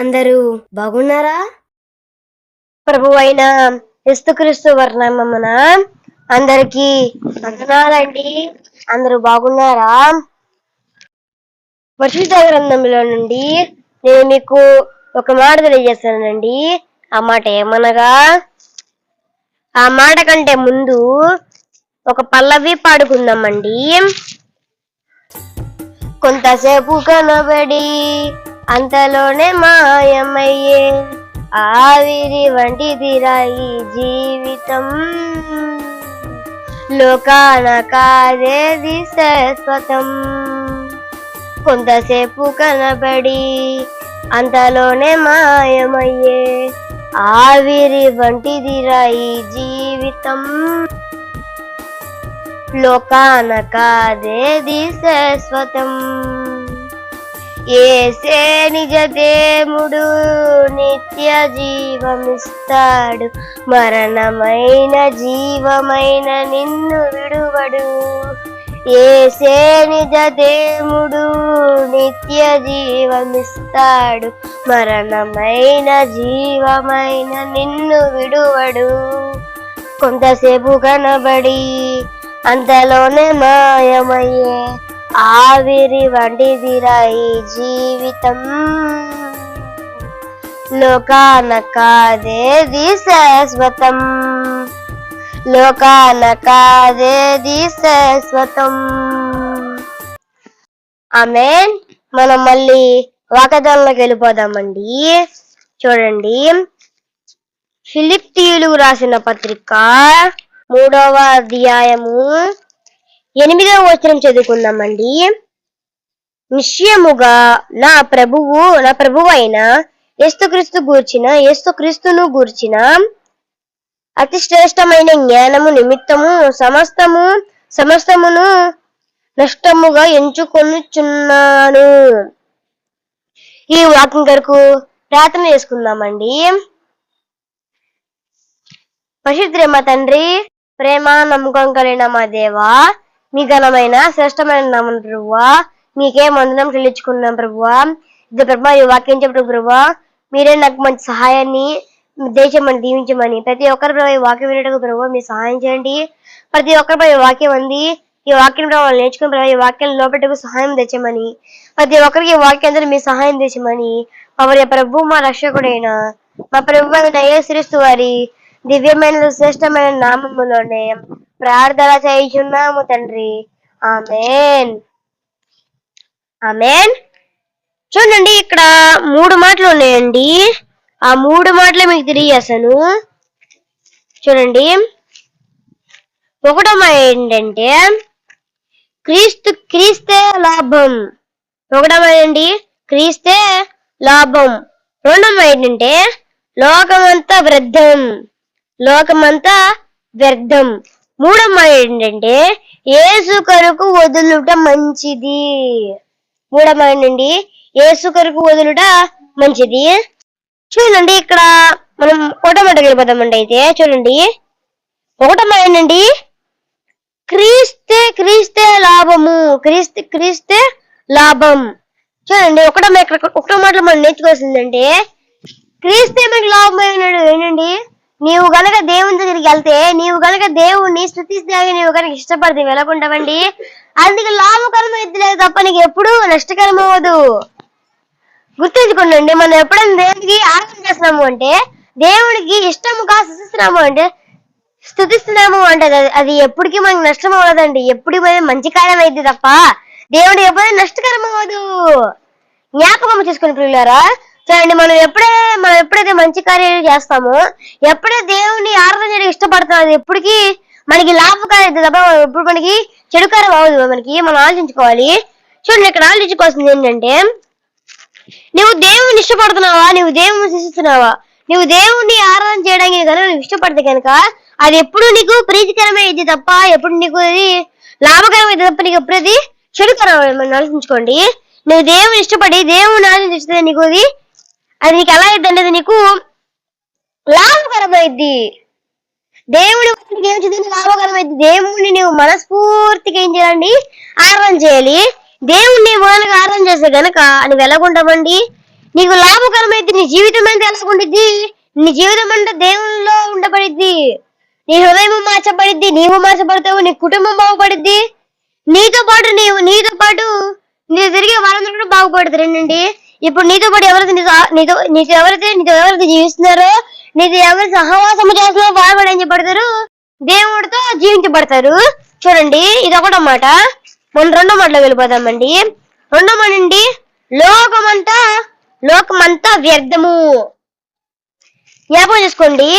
అందరూ బాగున్నారా? ప్రభువైన యేసుక్రీస్తు వర్ణమమున అందరికీ వందనాలండి. అందరూ బాగున్నారా? పరిశుద్ధ గ్రంథంలో నుండి నేను మీకు ఒక మాట తెలియజేస్తానండి. ఆ మాట ఏమనగా, ఆ మాట కంటే ముందు ఒక పల్లవి పాడుకుందామండి. కొంతసేపు కనబడి అంతలోనే మాయమయ్యే ఆవిరి వంటిదిరా ఈ జీవితం, లోకాన కాదేది శాశ్వతం. కొంతసేపు కనబడి అంతలోనే మాయమయ్యే ఆవిరి వంటిదిరా ఈ జీవితం, లోకాన కాదేది శాశ్వతం. యేసే నిజ దేవుడు, నిత్య జీవమిస్తాడు, మరణమైన జీవమైన నిన్ను విడువడు. యేసే నిజ దేవుడు, నిత్య జీవమిస్తాడు, మరణమైన జీవమైన నిన్ను విడువడు. కొంతసేపు కనబడి అంతలోనే మాయమయ్యే ఆవిరి వంటిదిరా ఈ జీవితం, లోకాన కాదేది శాశ్వతం, లోకాన కాదేది శాశ్వతం. ఆమేన్. మనం మళ్ళీ వాగ్దానంలోకి వెళ్ళిపోదామండి. చూడండి, ఫిలిప్పీయులకు రాసిన పత్రిక 3వ అధ్యాయము 8వ వచనం చదువుకుందామండి. నిశ్చయముగా నా ప్రభువు అయిన యేసుక్రీస్తును గూర్చిన అతి శ్రేష్టమైన జ్ఞానము నిమిత్తము సమస్తమును నష్టముగా ఎంచుకొనుచున్నాను. ఈ వాక్యం కొరకు ప్రార్థన చేసుకుందామండి. పరిశుద్ధ మా తండ్రి, ప్రేమ నమ్మకం కలిగిన మా దేవా, మీ ఘనమైన శ్రేష్టమైన నామం ప్రభువా, మీకే వందనం చెల్లించుకున్నాం ప్రభువా. ఇది ప్రభా ఈ వాక్యం చెప్పడం ప్రభువా, మీరే నాకు మంచి సహాయాన్ని దేశమని దీవించమని, ప్రతి ఒక్కరి ప్రభావ ఈ వాక్యం వినటకు ప్రభువా మీ సహాయం చేయండి. ప్రతి ఒక్కరి ఈ వాక్యం ఉంది, ఈ వాక్యం ప్రభావం నేర్చుకుని ప్రభావ ఈ వాక్యం లోపలకు సహాయం తెచ్చమని, ప్రతి ఒక్కరికి ఈ వాక్యం అందరూ మీ సహాయం తెచ్చమని, ఎవరి ప్రభు మా రక్షకుడైన మా ప్రభు యేసుక్రీస్తు వారి దివ్యమైన శ్రేష్టమైన నామములోనే ప్రార్థన చేయుచున్నాము తండ్రి. ఆమేన్, ఆమేన్. చూడండి, ఇక్కడ 3 మాటలు ఉన్నాయండి. ఆ 3 మాటలు మీకు తెలియజేస్తాను. చూడండి, ఒకటో మాట ఏంటంటే క్రీస్తే లాభం. ఒకటో మాట ఏంటి? క్రీస్తే లాభం. రెండో మాట ఏంటంటే లోకమంతా వ్యర్థం. మూడో మాట ఏంటంటే యేసు కొరకు వదులుట మంచిది. మూడో మాట ఏంటండి? యేసు కొరకు వదులుట మంచిది. చూడండి, ఇక్కడ మనం ఒకటో మాట వెళ్ళిపోతామండి. అయితే చూడండి, ఒకటో మాట ఏంటండి? క్రీస్తే లాభము. క్రీస్తే లాభం. చూడండి, ఒకటో మాటలో మనం నేర్చుకోవాల్సిందంటే క్రీస్తే మనకి లాభమైనడు ఏంటండి? నీవు గనక దేవుని దగ్గరికి వెళ్తే, నీవు గనక దేవుణ్ణి స్తుతిస్తే, నీవు గనక ఇష్టపడితే వెళ్ళకుంటావండి. అందుకే లాభకరమైతే లేదు తప్ప నీకు ఎప్పుడు నష్టకరం అవ్వదు. గుర్తుంచుకోండి, మనం ఎప్పుడైనా దేవుడికి ఆరాధన చేస్తున్నాము అంటే, దేవుడికి ఇష్టముగా స్తుతిస్తున్నాము అంటే అది ఎప్పటికీ మనకి నష్టం అవ్వదండి. ఎప్పటికీ మంచి కార్యం అయింది తప్ప దేవుడు ఎప్పుడైనా నష్టకరం అవ్వదు. జ్ఞాపకం చేసుకుని పిల్లలారా, చూడండి, మనం ఎప్పుడైతే మంచి కార్యాలు చేస్తామో, ఎప్పుడైతే దేవుని ఆరాధన చేయడం ఇష్టపడతామో, అది ఎప్పటికీ మనకి లాభకారం తప్ప ఎప్పుడు మనకి చెడుకారం అవ్వదు. మనం ఆలోచించుకోవాలి. చూడండి, ఇక్కడ ఆలోచించుకోవాల్సింది ఏంటంటే, నువ్వు దేవుని ఇష్టపడుతున్నావా, నువ్వు దేవుని శిస్తున్నావా, నువ్వు దేవుణ్ణి ఆరాధన చేయడానికి కనుక నువ్వు ఇష్టపడితే కనుక అది ఎప్పుడు నీకు ప్రీతికరమైంది తప్ప ఎప్పుడు నీకు అది లాభకరమైంది తప్ప నీకు ఎప్పుడు అది చెడుకరం. మనం ఆలోచించుకోండి, నువ్వు దేవుని ఇష్టపడి దేవుని ఆరాధిస్తే నీకు అది నీకు ఎలా అయిందంటే అది నీకు లాభకరమైద్ది. దేవుడి ఏం లాభకరమైంది? దేవుణ్ణి నువ్వు మనస్ఫూర్తిగా ఏం చేయాలండి? ఆరాధన చేయాలి. దేవుణ్ణి మొదలుగా ఆరాధన చేస్తే గనక నువ్వు ఎలాగుంటావండి? నీకు లాభకరమైంది. నీ జీవితం అంటే ఎలా ఉండిద్ది? నీ జీవితం అంటే దేవుల్లో ఉండబడిద్ది. నీ హృదయం మార్చబడిద్ది, నీవు మార్చబడతావు, నీ కుటుంబం బాగుపడిద్ది, నీతో పాటు నీతో తిరిగే వాళ్ళందరూ కూడా బాగుపడతారండి. ఇప్పుడు నీతో పాటు ఎవరైతే నీతో ఎవరైతే జీవిస్తున్నారో, నీతో ఎవరు సహవాసము చేస్తున్నారో వాళ్ళు కూడా ఏం చెప్పబడతారు? దేవుడితో జీవించబడతారు. చూడండి, ఇది ఒకటన్నమాట. మనం రెండో మాటలో వెళ్ళిపోదామండి. రెండో మాట అండి, లోకమంతా వ్యర్థము. జ్ఞాపకం చేసుకోండి,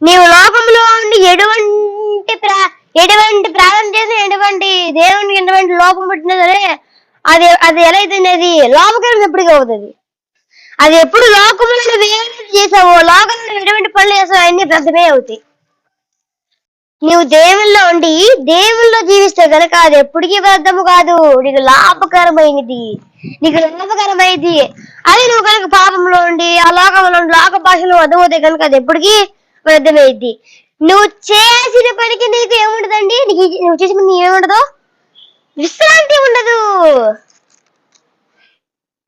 నీవు లోకంలో ఉండి ఎటువంటి ప్రార్థన చేసినా, దేవునికి ఎటువంటి లోపం పెట్టినా సరే, అది ఎలా అయితేనే అది లాభకరం ఎప్పటికీ అవుతుంది. అది ఎప్పుడు లోకంలో చేసావో, లోకంలో ఎటువంటి పనులు చేసావో అన్ని వ్యర్థమే అవుతాయి. నీవు దేవుల్లో ఉండి దేవుల్లో జీవిస్తే కనుక అది ఎప్పటికీ వ్యర్థము కాదు, నీకు లాభకరమైనది. అది నువ్వు కనుక పాపంలో ఉండి ఆ లోకంలో ఉండి లోక భాషలో అర్థమవుతాయి కనుక అది ఎప్పటికీ వ్యర్థమైద్ది. నువ్వు చేసిన పనికి నీకు ఏముండదండి? నువ్వు చేసిన పని ఏముండదు? విశ్రాంతి ఉండదు.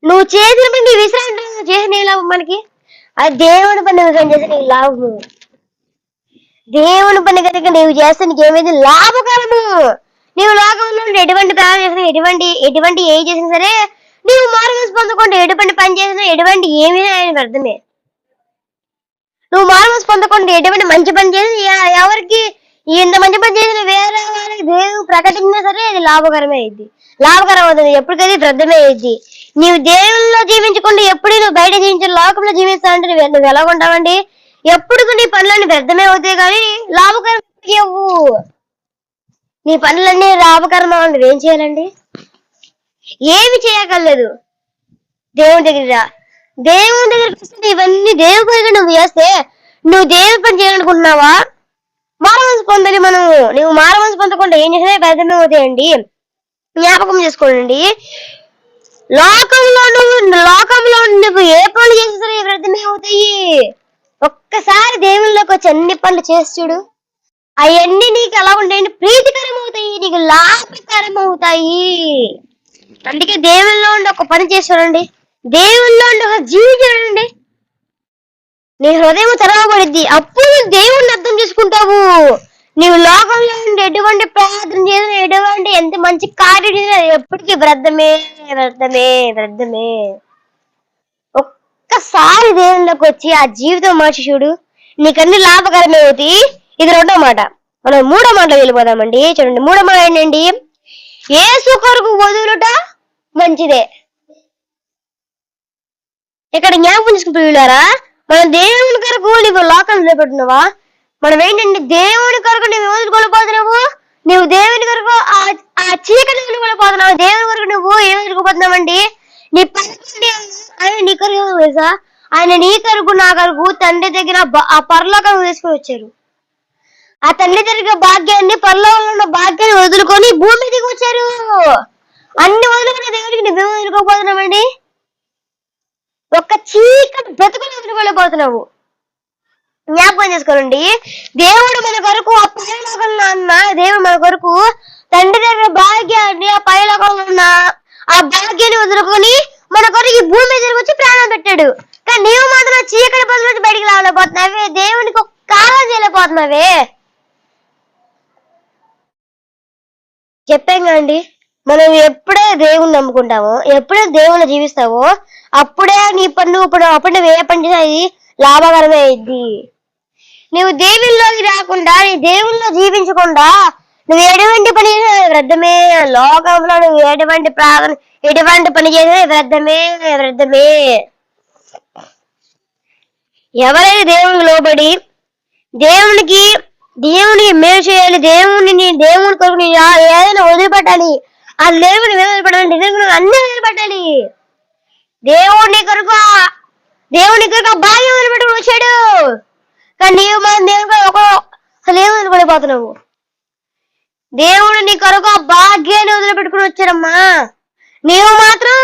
నువ్వు చేసిన పని విశ్రాంతి చేసిన లాభం మనకి? అది దేవుని పని చేసిన లాభము. దేవుని పని కనుక నీవు చేస్తే నీకు ఏమైంది? లాభకరము. నీవు లోకంలో ఎటువంటి ప్రాణం చేసినా, ఎటువంటి ఏం చేసినా సరే, నీవు మారుమనసు పొందకుండా ఎటువంటి పని చేసినా, ఎటువంటి ఏమైనా ఆయన వ్యర్థమే. నువ్వు మారుమనసు పొందకుండా ఎటువంటి మంచి పని చేసి ఎవరికి ఇంత మంచి పని చేసిన వేరే వాళ్ళకి దేవుడు ప్రకటించినా సరే అది లాభకరమే అయింది. లాభకరం అవుతుంది, ఎప్పటికైతే వ్యర్థమే అయింది. నీవు దేవుల్లో జీవించకుండా ఎప్పుడు నువ్వు బయట జీవించిన లోకంలో జీవిస్తావంటే నువ్వు ఎలా ఉంటావండి? ఎప్పుడు నీ పనులన్నీ వ్యర్థమే అవుతాయి, కానీ లాభకరం నీ పనులన్నీ లాభకరం అవ్వండి. ఏం చేయాలండి? ఏమి చేయగలలేదు. దేవుని దగ్గరికి వస్తే ఇవన్నీ దేవుడి పని నువ్వు చేస్తే నువ్వు దేవుడి పని చేయాలనుకుంటున్నావా? మారమనసు పొందాలి మనము. నువ్వు మారమనసు పొందకుండా ఏం చేసినా వ్యర్థమే అవుతాయండి. జ్ఞాపకం చేసుకోండి, లోకంలో నువ్వు ఏ పనులు చేసినా వ్యర్థమే అవుతాయి. ఒక్కసారి దేవుళ్ళలోకి వచ్చి అన్ని పనులు చేసి చూడు, అవన్నీ నీకు ఎలా ఉంటాయండి? ప్రీతికరం అవుతాయి, నీకు లాభకరం అవుతాయి. అందుకే దేవుల్లో ఉండి ఒక పని చేసి చూడండి, దేవుల్లో ఉండి ఒక జీవించండి, నీ హృదయం తెరవబడిద్ది. అప్పుడు దేవుణ్ణి అర్థం చేసుకుంటావు. నీవు లోకంలో ఉండి ఎటువంటి ప్రార్థన చేసినా, ఎటువంటి ఎంత మంచి కార్యం చేసినా ఎప్పటికీ వ్యర్థమే. ఒక్కసారి దేవుళ్ళకి వచ్చి ఆ జీవితం మార్చి చూడు, నీకన్నీ లాభకరమే అవుతాయి. ఇది రెండో మాట. మనం మూడో మాటలో వెళ్ళిపోదామండి. చూడండి, మూడో మాట ఏంటండి? యేసు కొరకు వదులుట మంచిదే. ఇక్కడ జ్ఞాపకం చేసుకుంటున్నారా? మనం దేవుని కొరకు నీవు లోకాన్ని నిలబెట్టినవా? మనం ఏంటంటే దేవుని కొరకు నువ్వు వదులుకోలేకపోతున్నావు. నువ్వు దేవుని కొరకు ఆ చీకటి వదులుకోలేకపోతున్నావు. దేవుని కొరకు నువ్వు ఏం వదులుకోపోతున్నావండి? నీ పని ఆయన నీ కొరకు తెలుసా? ఆయన నీ కొరకు నా కొరకు తండ్రి దగ్గర ఆ పరలోకం తీసుకొని వచ్చారు. ఆ తండ్రి దగ్గర భాగ్యాన్ని, పరలోకంలో ఉన్న భాగ్యాన్ని వదులుకొని భూమి దిగి వచ్చారు. అన్ని వదులుకునే దేవుడికి నువ్వేమో వదులుకోపోతున్నామండి? ఒక్క చీకటి బ్రతుకుని వదులుకోలేకపోతున్నావు. జ్ఞాపకం చేసుకోనండి, దేవుడు మన కొరకు ఆ పరలోకంలో ఉన్న దేవుడు మన కొరకు తండ్రి దగ్గర భాగ్యాన్ని, ఆ పరలోకంలో ఉన్న ఆ భాగ్యాన్ని వదులుకొని మన కొరకు ఈ భూమి మీద వచ్చి ప్రాణం పెట్టాడు. కానీ నీవు మాత్రం చీకటి బదులు నుంచి బయటికి రాలేకపోతున్నావే, దేవునికి ఒక కాలం చేయలేకపోతున్నావే. చెప్పాం కదండి, మనం ఎప్పుడే దేవుణ్ణి నమ్ముకుంటామో, ఎప్పుడే దేవుణ్ణి జీవిస్తావో అప్పుడే నీ పన్ను అప్పుడే ఏ పని చేసినా అది లాభకరమే అయింది. నువ్వు దేవుల్లోకి రాకుండా, నీ దేవుల్లో జీవించకుండా నువ్వు ఎటువంటి పని చేసినా వ్యర్థమే. లోకంలో నువ్వు ఎటువంటి పని చేసినా వ్యర్థమే. ఎవరైనా దేవునికి లోబడి దేవునికి మేలు చేయాలి, దేవుని కొరకు ఏదైనా వదిలిపెట్టాలి, ఆ దేవుని వదిలిపెట్టాలి, అన్ని వదిలిపెట్టాలి. దేవుని కొరకు ఆ భాగ్యం వదిలిపెట్టుకుని వచ్చాడు. కానీ నీవు మన దేవుడు అసలు ఏం వదిలిపడిపోతున్నావు? దేవుడు నీ కొరకు ఆ భాగ్యాన్ని వదిలిపెట్టుకుని వచ్చాడమ్మా. నీవు మాత్రం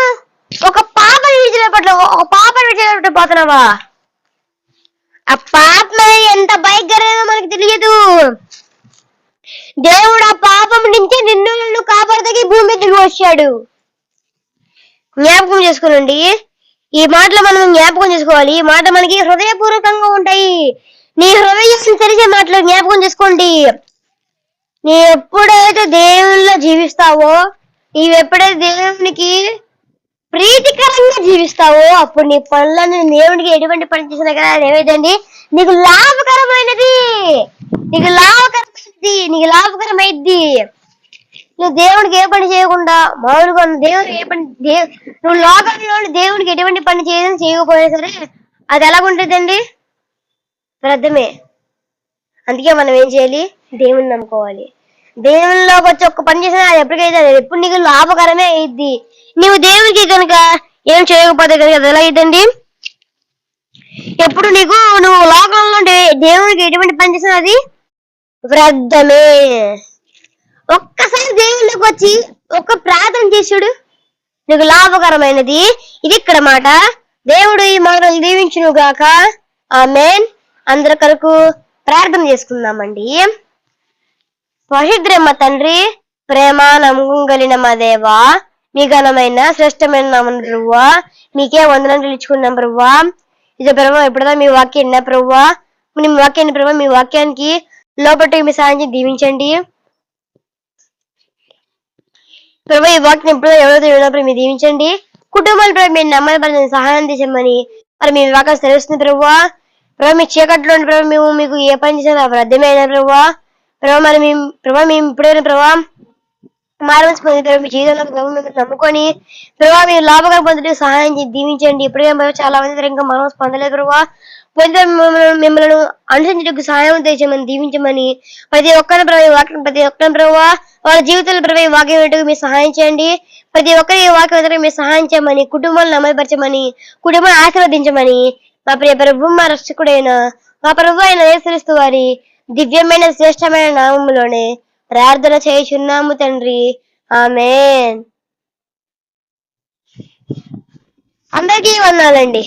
ఒక పాపని విడిచిపెట్టపోతున్నావా? ఆ పాప ఎంత భయంకరమో మనకు తెలియదు. దేవుడు ఆ పాపం నుంచి నన్ను కాపాడతాకి భూమి దిగి వచ్చాడు. జ్ఞాపకం చేసుకోనండి, ఈ మాటలు మనం జ్ఞాపకం చేసుకోవాలి. ఈ మాట మనకి హృదయపూర్వకంగా ఉంటాయి. నీ హృదయం తెలిసే మాటలు జ్ఞాపకం చేసుకోండి. నీ ఎప్పుడైతే దేవునిలో జీవిస్తావో, నీవు ఎప్పుడైతే దేవునికి ప్రీతికరంగా జీవిస్తావో, అప్పుడు నీ పనులను దేవునికి ఎటువంటి పని చేసినా కదా ఏమైందండి, నీకు లాభకరమైనది. నీకు లాభకరమైనది. నీకు లాభకరమైద్ది. నువ్వు దేవుడికి ఏ పని చేయకుండా మామూలుగా దేవుడు ఏ పని నువ్వు లోకంలో దేవుడికి ఎటువంటి పని చేయకపోయినా సరే అది ఎలాగుంటుందండి? వ్యర్థమే. అందుకే మనం ఏం చేయాలి? దేవుని నమ్ముకోవాలి. దేవునిలోకి వచ్చి ఒక్క పని చేసినా అది ఎప్పటికైతే అది ఎప్పుడు నీకు లాభకరమే అయ్యిద్ది. నువ్వు దేవుడికి కనుక ఏం చేయకపోతే కనుక అది ఎలా అయ్యిద్దండి? ఎప్పుడు నువ్వు లోకంలో దేవుడికి ఎటువంటి పని చేసినా అది వ్యర్థమే. ఒక్కసారి దేవుళ్ళకి వచ్చి ఒక్క ప్రార్థన చేసుడు, నీకు లాభకరమైనది. ఇది ఇక్కడ మాట. దేవుడు ఈ మాటలు దీవించును గాక. ఆమేన్. అందరి కొరకు ప్రార్థన చేసుకుందామండి. పరిశుద్ధుడైన మా తండ్రి, ప్రేమ నమ్మకం కలిగిన మా దేవా, మీ ఘనమైన శ్రేష్టమైన నామమున ప్రభువా మీకే వందనం తెలుసుకున్నాం ప్రభువా. ఇదే ప్రభావ ఎప్పుడైనా మీ వాక్యం విన్నా ప్రభువా, మీ వాక్యాన్ని ప్రభావ మీ వాక్యానికి లోపట్టి మీ సాయం దీవించండి ప్రభావ. ఈ వాక్యం ఎప్పుడో ఎవరైతే విన్నప్పుడు మీరు దీవించండి. కుటుంబాల ప్రభావ మీరు నమ్మని సహాయం తీసమని మరి మీ వాక్యం తెలుస్తుంది ప్రభువా. ప్రభావ మీ చీకట్లో ప్రభావ మేము మీకు ఏ పని చేసినా అర్థమైన ప్రభువా. ప్రభావ మరి మేము ఇప్పుడైనా ప్రభావ మారవలసి పొంది మీ జీవితంలో ప్రభావ మిమ్మల్ని నమ్ముకొని ప్రభావ మీరు లాభకరం పొందడానికి సహాయం దీవించండి. ఇప్పుడే చాలా మంది ఇంకా మారవలసి పొందలేదు ప్రభావ. పొందిన మిమ్మల్ని అనుసరించడానికి సహాయం తెచ్చమని దీవించమని ప్రతి ఒక్కరిని ప్రభావ వాక్యం ప్రతి ఒక్కరిని ప్రభావ వాళ్ళ జీవితంలో ప్రభావ వాక్యం ఏంటో మీరు సహాయం చేయండి. ప్రతి ఒక్కరి వాక్యం మీరు సహాయం చేయమని, కుటుంబాలను అమలుపరచమని, కుటుంబాన్ని ఆశీర్వదించమని మా ప్రియ ప్రభు మా రక్షకుడైన మా ప్రభు అయిన యేసుక్రీస్తు వారి దివ్యమైన శ్రేష్టమైన నామములోనే ప్రార్థన చేయుచున్నాము తండ్రి. ఆమేన్. అందరికీ వందనాలండి.